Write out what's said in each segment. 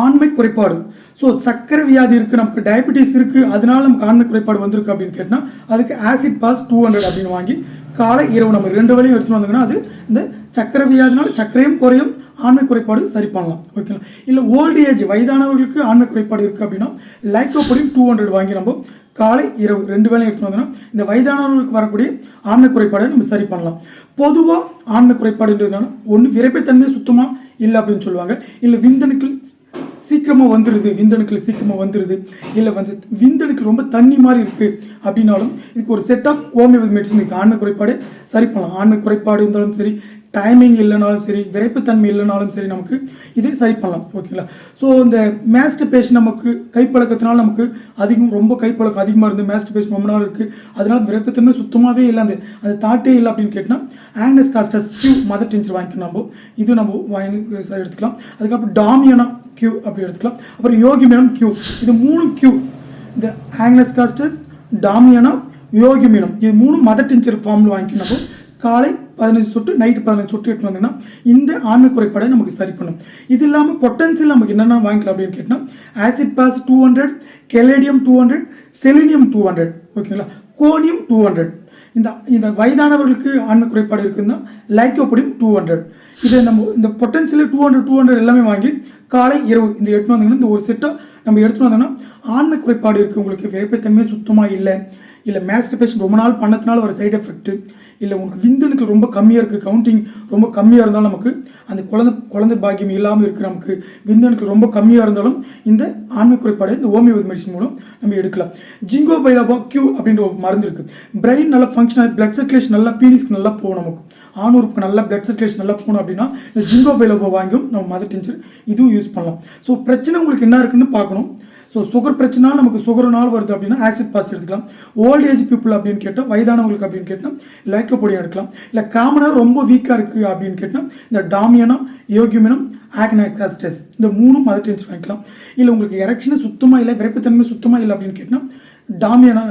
ஆண்மை குறைபாடு. ஸோ சர்க்கரை வியாதி இருக்குது, நமக்கு டயபெட்டிஸ் இருக்குது, அதனால நமக்கு ஆண்மை குறைபாடு வந்திருக்கு அப்படின்னு கேட்டால் அதுக்கு ஆசிட் பாஸ் 200 அப்படின்னு வாங்கி காலை இரவு நம்ம 2 வேளையும் எடுத்துகிட்டு வந்தோங்கன்னா அது இந்த சர்க்கரை வியாதினால சர்க்கரையும் குறையும், ஆண்மை குறைபாடு சரி பண்ணலாம். ஓகேங்களா? இல்லை ஓல்டு ஏஜ் வயதானவர்களுக்கு ஆண்மை குறைபாடு இருக்குது அப்படின்னா லைக்கோபோடியம் 200 வாங்கி நம்ம காலை இரவு 2 வேளையும் எடுத்துகிட்டு வந்தோம்னா இந்த வயதானவர்களுக்கு வரக்கூடிய ஆண்மை குறைபாடை நம்ம சரி பண்ணலாம். பொதுவாக ஆண்மை குறைபாடுன்றதுனால ஒன்று விரைப்புத்தன்மை சுத்தமாக இல்லை அப்படின்னு சொல்லுவாங்க, இல்லை விந்தணுக்கள் சீக்கிரமாக வந்துடுது, இல்லை விந்தணுக்கள் ரொம்ப தண்ணி மாதிரி இருக்குது அப்படின்னாலும் இதுக்கு ஒரு செட் ஆஃப் ஹோமியோபதி மெடிசன் இருக்குது. ஆண்மை குறைபாடு சரி பண்ணலாம். ஆண்மை குறைபாடு இருந்தாலும் சரி, டைமிங் இல்லைனாலும் சரி, விரைப்புத்தன்மை இல்லைனாலும் சரி, நமக்கு இது சரி பண்ணலாம். ஓகேங்களா? ஸோ இந்த மேஸ்டர்பேஷன் நமக்கு கைப்பழக்கத்தினால நமக்கு ரொம்ப கைப்பழக்கம் அதிகமாக இருந்து மேஸ்டர்பேஷன் ரொம்ப நாள் இருக்குது, அதனால விரைப்புத்தன்மை சுத்தமாகவே இல்லை, அந்த தாட்டே இல்லை அப்படின்னு கேட்டால் agnus castus Q mother tincture வாங்கிக்கலாம். இது நம்ம வாங்கி எடுத்துக்கலாம். அதுக்கப்புறம் டாமியனா கியூ அப்படி எடுத்துக்கலாம். அப்புறம் யோகிமினம் கியூ, இது 3 கியூ, இந்த ஆக்னஸ் காஸ்டஸ், டாமியனா, யோகிமினம், இது 3 மதர் டிஞ்சர் ஃபார்மில் வாங்கிக்கலாம். காலை 15 சொட்டு, நைட்டு 15 சொட்டு எடுத்து வந்தீங்கன்னா இந்த ஆண்மை குறைபாடை நமக்கு சரி பண்ணும். இது இல்லாமல் பொட்டன்சியல் நமக்கு என்னென்ன வாங்கிக்கலாம் அப்படின்னு கேட்டால் ஆசிட் பாஸ் 200, கெலேடியம் 200, செலினியம் 200, ஓகேங்களா, கோனியம் 200. இந்த வயதானவர்களுக்கு ஆண்மை குறைபாடு இருக்குன்னா லைக்கோபோடியம் 200. இதை நம்ம இந்த பொட்டன்சியல் 200 எல்லாமே வாங்கி காலை இரவு இந்த எடுத்துன்னு வந்தீங்கன்னா இந்த ஒரு செட்டை நம்ம எடுத்துகிட்டு வந்தோம்னா ஆண்மை குறைபாடு இருக்குது, உங்களுக்கு விரைப்புத்தன்மை சுத்தமாக இல்லை மேஸ்டர்பேஷன் ரொம்ப நாள் பண்ணதுனால ஒரு சைடு எஃபெக்ட், இல்லை உங்களுக்கு விந்தணுக்கள் ரொம்ப கம்மியாக இருக்குது, கவுண்டிங் ரொம்ப கம்மியாக இருந்தாலும் நமக்கு அந்த குழந்தை பாக்கியம் இல்லாமல் இருக்குது, நமக்கு விந்தணுக்கள் ரொம்ப கம்மியாக இருந்தாலும் இந்த ஆண்மை குறைபாடு இந்த ஹோமியோபதி மெடிசன் மூலம் நம்ம எடுக்கலாம். ஜிங்கோ பைலோபா கியூ அப்படின்ற ஒரு மருந்து இருக்குது. பிரெயின் நல்லா ஃபங்க்ஷன், பிளட் சர்க்குலேஷன் நல்லா பீனிஸ்க்கு நல்லா போகும், நமக்கு ஆணுறுப்புக்கு நல்லா பிளட் சர்க்குலேஷன் நல்லா போகணும் அப்படின்னா இந்த ஜிங்கோ பைலோபா வாங்கியும் நம்ம மதர் டிஞ்சர் இதுவும் யூஸ் பண்ணலாம். ஸோ பிரச்சனை உங்களுக்கு என்ன இருக்குன்னு பார்க்கணும். ஸோ சுகர் பிரச்சனால நமக்கு சுகர்னால் வருது அப்படின்னா ஆசிட் பாஸ் எடுத்துக்கலாம். ஓல்டு ஏஜ் பீப்புள் அப்படின்னு கேட்டால், வயதானவங்களுக்கு அப்படின்னு கேட்டால் லைக்கோபோடியம் எடுக்கலாம். இல்லை காமனாக ரொம்ப வீக்காக இருக்குது அப்படின்னு கேட்டால் இந்த டாமியனா, யோகிமினம், ஆக்னஸ் இந்த 3 மதர் டிஞ்சர் வாங்கிக்கலாம். இல்லை உங்களுக்கு எரெக்ஷனே சுத்தமாக இல்லை, விரைப்புத்தன்மை சுத்தமாக இல்லை அப்படின்னு கேட்டால் டாமியனா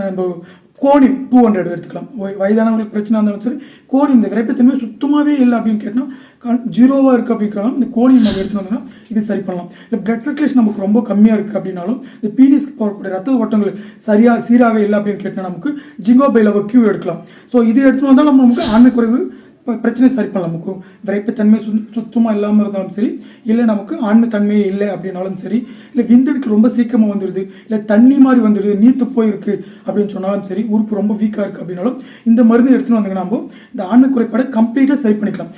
கோனியம் 200 எடுத்துக்கலாம். வயதானவங்களுக்கு பிரச்சனை இருந்தாலும் சரி, கோனியம் இந்த விரைப்புத்தன்மை சுத்தமாகவே இல்லை அப்படின்னு கேட்டால் ஜீரோவாக இருக்குது அப்படின்னாலும் இந்த கோனியம் நம்ம எடுத்துகிட்டு வந்தோம்னா இது சரி பண்ணலாம். இல்லை பிளட் சர்க்குலேஷன் நமக்கு ரொம்ப கம்மியாக இருக்குது அப்படின்னாலும் இந்த பீனிஸ்க்கு போகக்கூடிய ரத்த ஓட்டங்கள் சீராக இல்லை அப்படின்னு கேட்டால் நமக்கு ஜிங்கோ பைலோபா கியூ எடுக்கலாம். ஸோ இது எடுத்துகிட்டு வந்தால் நமக்கு ஆண்மை குறைவு பிரச்சனை சரி பண்ணலாம். நமக்கு விரைப்புத்தன்மை சுத்தமாக இல்லாமல் இருந்தாலும் சரி, இல்லை நமக்கு ஆண்மை தன்மையே இல்லை அப்படின்னாலும் சரி, இல்லை விந்தணுக்கள் ரொம்ப சீக்கிரமாக வந்துடுது, இல்லை தண்ணி மாதிரி வந்துடுது, நீத்து போயிருக்கு அப்படின்னு சொன்னாலும் சரி, உறுப்பு ரொம்ப வீக்காக இருக்குது அப்படின்னாலும் இந்த மருந்து எடுத்துகிட்டு வந்தீங்கன்னா நம்ம இந்த ஆண்மை குறைபாடை கம்ப்ளீட்டாக சரி பண்ணிக்கலாம்.